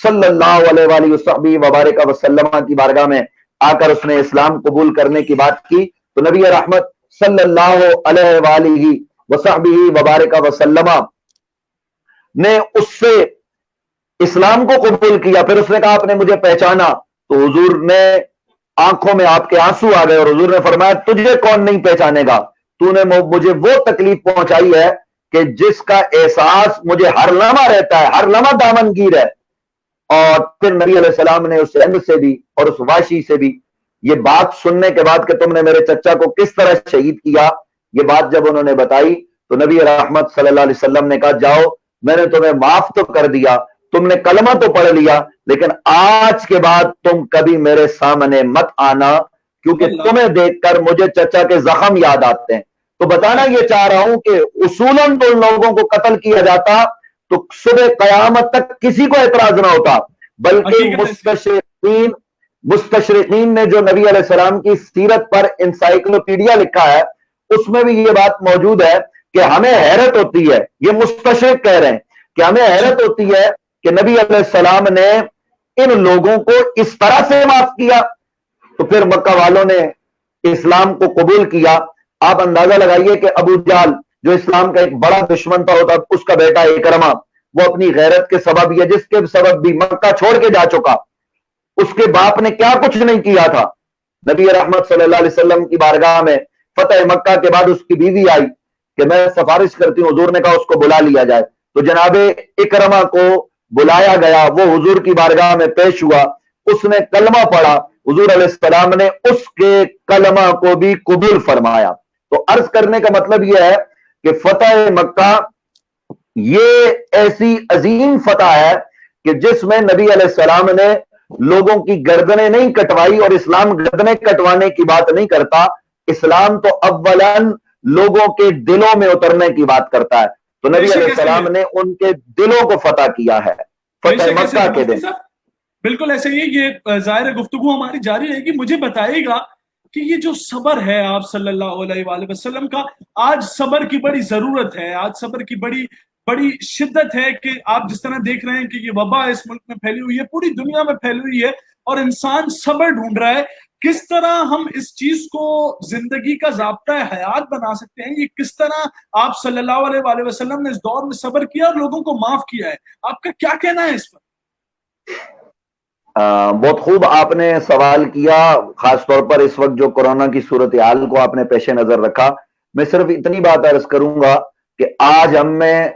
صلی اللہ علیہ وآلہ وصحبہ وبارک وسلم کی بارگاہ میں آ کر اس نے اسلام قبول کرنے کی بات کی تو نبی رحمت صلی اللہ علیہ وآلہ وصحبہ وبارک وسلم نے اس سے اسلام کو قبول کیا. پھر اس نے کہا آپ نے مجھے پہچانا؟ تو حضور نے آنکھوں میں آپ کے آنسو آ گئے اور حضور نے فرمایا تجھے کون نہیں پہچانے گا, تو نے مجھے وہ تکلیف پہنچائی ہے کہ جس کا احساس مجھے ہر لمحہ رہتا ہے, ہر لمحہ دامن گیر ہے. اور پھر نبی علیہ السلام نے اس ہند سے بھی اور اس واشی سے بھی یہ بات سننے کے بعد کہ تم نے میرے چچا کو کس طرح شہید کیا, یہ بات جب انہوں نے بتائی تو نبی رحمت صلی اللہ علیہ وسلم نے کہا جاؤ میں نے تمہیں معاف تو کر دیا, تم نے کلمہ تو پڑھ لیا, لیکن آج کے بعد تم کبھی میرے سامنے مت آنا کیونکہ تمہیں دیکھ کر مجھے چچا کے زخم یاد آتے ہیں. تو بتانا یہ چاہ رہا ہوں کہ اصولاً تو لوگوں کو قتل کیا جاتا تو صبح قیامت تک کسی کو اعتراض نہ ہوتا, بلکہ مستشرقین نے جو نبی علیہ السلام کی سیرت پر انسائکلوپیڈیا لکھا ہے اس میں بھی یہ بات موجود ہے کہ ہمیں حیرت ہوتی ہے, یہ مستشرق کہہ رہے ہیں کہ ہمیں حیرت ہوتی ہے کہ نبی علیہ السلام نے ان لوگوں کو اس طرح سے معاف کیا. تو پھر مکہ والوں نے اسلام کو قبول کیا. آپ اندازہ لگائیے کہ ابو جہل جو اسلام کا ایک بڑا دشمن تھا, ہوتا اس کا بیٹا اکرمہ, وہ اپنی غیرت کے سبب یا جس کے سبب بھی مکہ چھوڑ کے جا چکا, اس کے باپ نے کیا کچھ نہیں کیا تھا. نبی رحمت صلی اللہ علیہ وسلم کی بارگاہ میں فتح مکہ کے بعد اس کی بیوی آئی کہ میں سفارش کرتی ہوں, حضور نے کہا اس کو بلا لیا جائے. تو جناب اکرمہ کو بلایا گیا, وہ حضور کی بارگاہ میں پیش ہوا, اس نے کلمہ پڑھا, حضور علیہ السلام نے اس کے کلمہ کو بھی قبول فرمایا. تو عرض کرنے کا مطلب یہ ہے کہ فتح مکہ یہ ایسی عظیم فتح ہے کہ جس میں نبی علیہ السلام نے لوگوں کی گردنیں نہیں کٹوائی, اور اسلام گردنیں کٹوانے کی بات نہیں کرتا, اسلام تو اولاً لوگوں کے دلوں میں اترنے کی بات کرتا ہے. تو نبی علیہ السلام نے ان کے دلوں کو فتح کیا ہے فتح مکہ کے دن. بالکل ایسے ہی یہ ظاہر گفتگو ہماری جاری رہے گی. مجھے بتائیے گا کہ یہ جو صبر ہے آپ صلی اللہ علیہ وآلہ وسلم کا, آج صبر کی بڑی ضرورت ہے, آج صبر کی بڑی شدت ہے کہ آپ جس طرح دیکھ رہے ہیں کہ یہ وبا اس ملک میں پھیلی ہوئی ہے, پوری دنیا میں پھیلی ہوئی ہے, اور انسان صبر ڈھونڈ رہا ہے. کس طرح ہم اس چیز کو زندگی کا ضابطہ حیات بنا سکتے ہیں, یہ کس طرح آپ صلی اللہ علیہ وآلہ وسلم نے اس دور میں صبر کیا اور لوگوں کو معاف کیا ہے, آپ کا کیا کہنا ہے اس پر؟ بہت خوب آپ نے سوال کیا, خاص طور پر اس وقت جو کورونا کی صورتحال کو آپ نے پیش نظر رکھا. میں صرف اتنی بات عرض کروں گا کہ آج ہم میں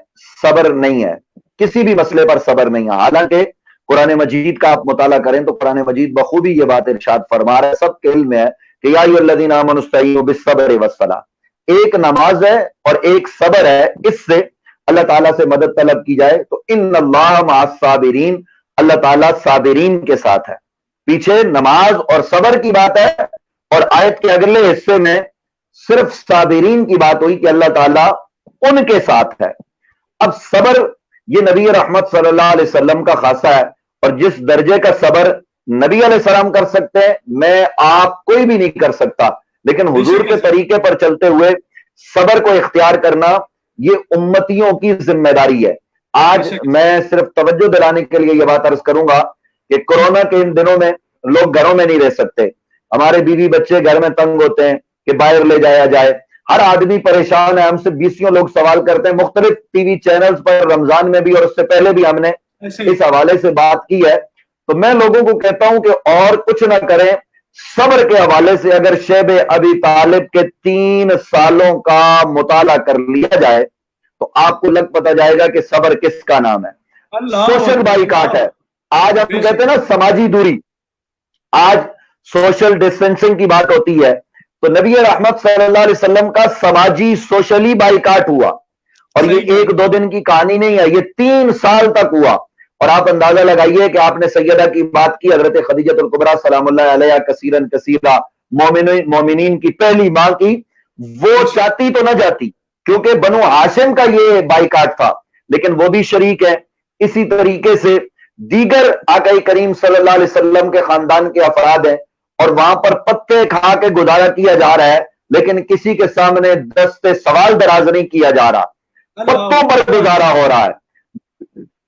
صبر نہیں ہے, کسی بھی مسئلے پر صبر نہیں ہے. حالانکہ قرآن مجید کا آپ مطالعہ کریں تو قرآن مجید بخوبی یہ بات ارشاد فرما رہا ہے, سب کے علم ہے کہ یا ایھا الذین آمنوا استعینوا بالصبر والصلاۃ, ایک نماز ہے اور ایک صبر ہے, اس سے اللہ تعالیٰ سے مدد طلب کی جائے. تو ان اللہ مع الصابرین, اللہ تعالیٰ صابرین کے ساتھ ہے. پیچھے نماز اور صبر کی بات ہے, اور آیت کے اگلے حصے میں صرف صابرین کی بات ہوئی کہ اللہ تعالیٰ ان کے ساتھ ہے. اب صبر یہ نبی رحمت صلی اللہ علیہ وسلم کا خاصہ ہے, اور جس درجے کا صبر نبی علیہ السلام کر سکتے ہیں میں آپ کوئی بھی نہیں کر سکتا, لیکن حضور کے طریقے پر چلتے ہوئے صبر کو اختیار کرنا یہ امتیوں کی ذمہ داری ہے. آج میں صرف توجہ دلانے کے لیے یہ بات عرض کروں گا کہ کورونا کے ان دنوں میں لوگ گھروں میں نہیں رہ سکتے, ہمارے بیوی بچے گھر میں تنگ ہوتے ہیں کہ باہر لے جایا جائے, ہر آدمی پریشان ہے. ہم سے 20 لوگ سوال کرتے ہیں, مختلف ٹی وی چینلز پر رمضان میں بھی اور اس سے پہلے بھی ہم نے اس حوالے سے بات کی ہے. تو میں لوگوں کو کہتا ہوں کہ اور کچھ نہ کریں, صبر کے حوالے سے اگر شیب ابی طالب کے 3 سالوں کا مطالعہ کر لیا جائے تو آپ کو لگ پتا جائے گا کہ صبر کس کا نام ہے. سوشل بائیکاٹ ہے. آج ہم کہتے ہیں نا سماجی دوری, آج سوشل ڈسٹینسنگ کی بات ہوتی ہے, تو نبی رحمت صلی اللہ علیہ وسلم کا سماجی سوشلی بائیکاٹ ہوا, اور یہ 1-2 دن کی کہانی نہیں ہے, یہ 3 سال تک ہوا. اور آپ اندازہ لگائیے کہ آپ نے سیدہ کی بات کی, حضرت خدیجہ الکبریٰ سلام اللہ علیہا کثیرن کثیرہ, مومنین کی پہلی ماں کی, وہ چاہتی تو نہ جاتی کیونکہ بنو ہاشم کا یہ بائیکاٹ تھا, لیکن وہ بھی شریک ہے. اسی طریقے سے دیگر آقا کریم صلی اللہ علیہ وسلم کے خاندان کے افراد ہیں, اور وہاں پر پتے کھا کے گزارا کیا جا رہا ہے, لیکن کسی کے سامنے دست سوال دراز نہیں کیا جا رہا, پتوں پر گزارا ہو رہا ہے.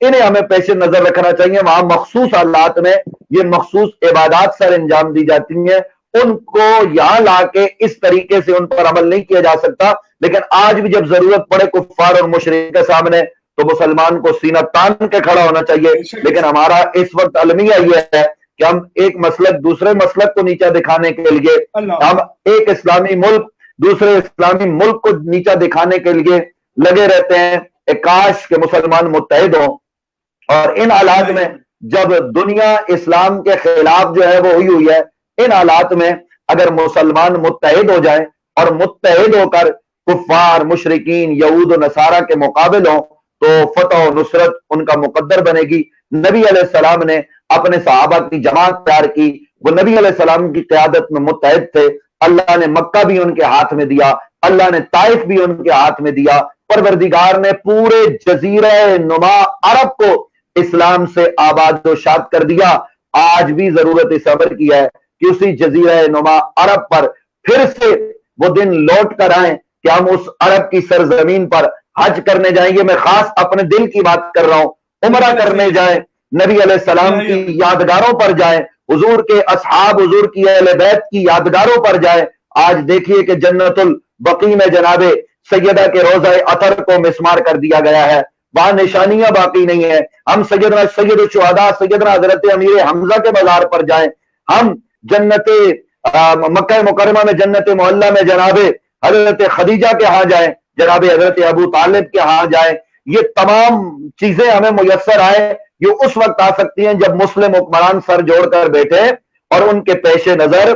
انہیں ہمیں پیش نظر رکھنا چاہیے. وہاں مخصوص حالات میں یہ مخصوص عبادات سر انجام دی جاتی ہیں, ان کو یہاں لا کے اس طریقے سے ان پر عمل نہیں کیا جا سکتا. لیکن آج بھی جب ضرورت پڑے کفار اور مشرک کے سامنے تو مسلمان کو سینہ تان کے کھڑا ہونا چاہیے. لیکن ہمارا اس وقت المیہ یہ ہے کہ ہم ایک مسلک دوسرے مسلک کو نیچا دکھانے کے لیے, ہم ایک اسلامی ملک دوسرے اسلامی ملک کو نیچا دکھانے کے لیے لگے رہتے ہیں. کاش کہ مسلمان متحد ہوں. اور ان حالات میں جب دنیا اسلام کے خلاف جو ہے وہ ہوئی ہے, ان حالات میں اگر مسلمان متحد ہو جائیں اور متحد ہو کر کفار مشرکین یہود و نصارہ کے مقابل ہوں تو فتح و نصرت ان کا مقدر بنے گی. نبی علیہ السلام نے اپنے صحابہ کی جماعت تیار کی, وہ نبی علیہ السلام کی قیادت میں متحد تھے. اللہ نے مکہ بھی ان کے ہاتھ میں دیا, اللہ نے طائف بھی ان کے ہاتھ میں دیا. پروردگار نے پورے جزیرہ نما عرب کو اسلام سے آباد و شاد کر دیا. آج بھی ضرورت اس امر کی ہے کہ اسی جزیرہ نما عرب پر پھر سے وہ دن لوٹ کر آئیں کہ ہم اس عرب کی سرزمین پر حج کرنے جائیں گے. میں خاص اپنے دل کی بات کر رہا ہوں. عمرہ کرنے جائیں, نبی علیہ السلام کی یادگاروں پر جائیں, حضور کے اصحاب حضور کی اہل بیت کی یادگاروں پر جائیں. آج دیکھیے کہ جنت البقیع میں جناب سیدہ کے روضہ اطہر کو مسمار کر دیا گیا ہے, وہاں نشانیاں باقی نہیں ہیں. ہم سید الشہداء سیدنا حضرت امیر حمزہ کے مزار پر جائیں, ہم جنت مکہ مکرمہ میں جنت معلیٰ میں جناب حضرت خدیجہ کے ہاں جائیں, جناب حضرت ابو طالب کے ہاں جائیں. یہ تمام چیزیں ہمیں میسر آئے, یہ اس وقت آ سکتی ہیں جب مسلم حکمران سر جوڑ کر بیٹھے اور ان کے پیش نظر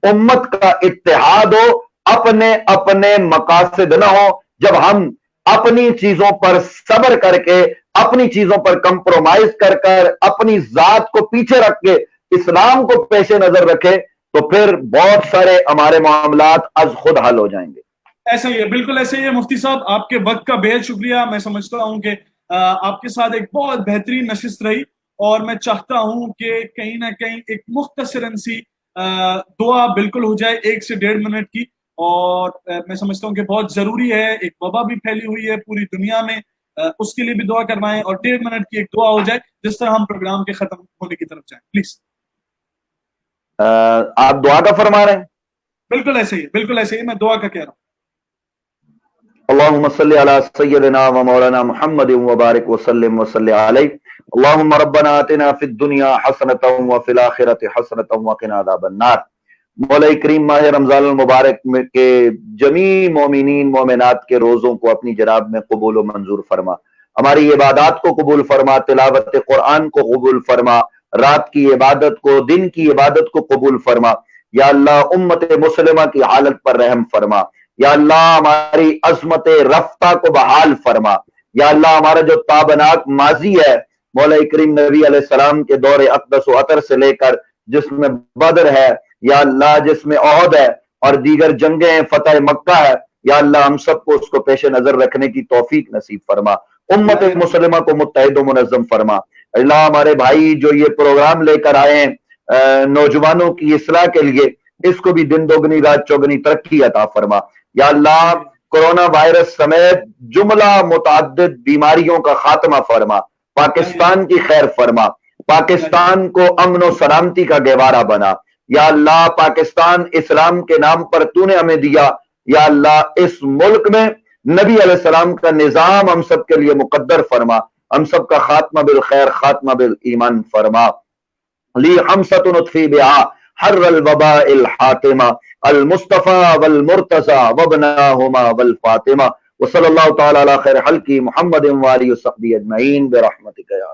امت کا اتحاد ہو, اپنے اپنے مقاصد نہ ہو. جب ہم اپنی چیزوں پر صبر کر کے, اپنی چیزوں پر کمپرومائز کر کر, اپنی ذات کو پیچھے رکھ کے اسلام کو پیش نظر رکھے تو پھر بہت سارے ہمارے معاملات از خود حل ہو جائیں گے. ایسا ہی ہے, بالکل ایسا ہی ہے. مفتی صاحب آپ کے وقت کا بے شکریہ. میں سمجھتا ہوں کہ آپ کے ساتھ ایک بہت بہترین نشست رہی, اور میں چاہتا ہوں کہ کہیں نہ کہیں ایک مختصراً سی دعا بالکل ہو جائے 1 سے 1.5 منٹ کی, اور میں سمجھتا ہوں کہ بہت ضروری ہے. ایک وبا بھی پھیلی ہوئی ہے پوری دنیا میں, اس کے لیے بھی دعا کروائیں, اور 1.5 منٹ کی ایک دعا ہو جائے جس طرح ہم پروگرام کے ختم ہونے کی طرف جائیں پلیز. آپ دعا کا فرما رہے ہیں؟ بالکل ایسے ہی, بالکل ایسے ہی, میں دعا کا کہہ رہا ہوں. اللهم صل على سيدنا ومولانا محمد وبارك وسلم وصلي عليه. اللهم ربنا آتنا في الدنيا حسنة وفي الآخرة حسنة وقنا عذاب النار. مولا کریم ماہ رمضان المبارک کے جمیع مومنین مومنات کے روزوں کو اپنی جناب میں قبول و منظور فرما, ہماری عبادات کو قبول فرما, تلاوت قرآن کو قبول فرما, رات کی عبادت کو, دن کی عبادت کو قبول فرما. یا اللہ امت مسلمہ کی حالت پر رحم فرما. یا اللہ ہماری عظمت رفتہ کو بحال فرما. یا اللہ ہمارا جو تابناک ماضی ہے مولا کریم نبی علیہ السلام کے دور اقدس و اطہر سے لے کر جس میں بدر ہے, یا اللہ جس میں احد ہے اور دیگر جنگیں ہیں, فتح مکہ ہے, یا اللہ ہم سب کو اس کو پیش نظر رکھنے کی توفیق نصیب فرما. امت مسلمہ کو متحد و منظم فرما. اللہ ہمارے بھائی جو یہ پروگرام لے کر آئے ہیں نوجوانوں کی اصلاح کے لیے, اس کو بھی دن دوگنی رات چوگنی ترقی عطا فرما. یا اللہ کورونا وائرس سمیت جملہ متعدد بیماریوں کا خاتمہ فرما, پاکستان کی خیر فرما, پاکستان کو امن و سلامتی کا گہوارہ بنا. یا اللہ پاکستان اسلام کے نام پر تو نے ہمیں دیا, یا اللہ اس ملک میں نبی علیہ السلام کا نظام ہم سب کے لیے مقدر فرما, ہم سب کا خاتمہ بالخیر خاتمہ بالایمان فرما. لی حمسۃ نطفی بہا حر الوباء الحاتمہ المصطفى والمرتضى وابناهما والفاطمہ وصلی اللہ تعالی علی خیر خلقہ محمد وآلہ وصحبہ اجمعین برحمتک یا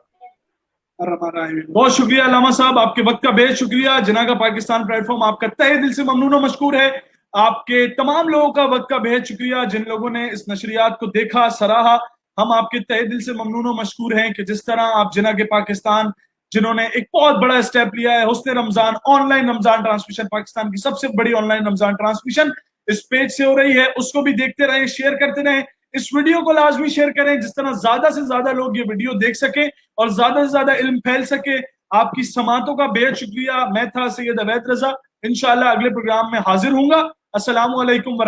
بہت شکریہ علامہ صاحب, آپ کے وقت کا بے شکریہ. جناح کا پاکستان پلیٹ فارم آپ کا تہہ دل سے ممنون و مشکور ہے. آپ کے تمام لوگوں کا وقت کا بے شکریہ جن لوگوں نے اس نشریات کو دیکھا, سراہا. ہم آپ کے تہہ دل سے ممنون و مشکور ہیں کہ جس طرح آپ جناح کے پاکستان جنہوں نے ایک بہت بڑا اسٹیپ لیا ہے, Hassan Ramzan online Ramzan transmission, Pakistan کی سب سے بڑی آن لائن رمضان ٹرانسمیشن اس پیج سے ہو رہی ہے, اس کو بھی دیکھتے رہیں, شیئر کرتے رہیں. اس ویڈیو کو لازمی شیئر کریں جس طرح زیادہ سے زیادہ لوگ یہ ویڈیو دیکھ سکیں اور زیادہ سے زیادہ علم پھیل سکے. آپ کی سماعتوں کا بے شکریہ. میں تھا سید عبید رضا, انشاءاللہ اگلے پروگرام میں حاضر ہوں گا. السلام علیکم ورحمۃ اللہ.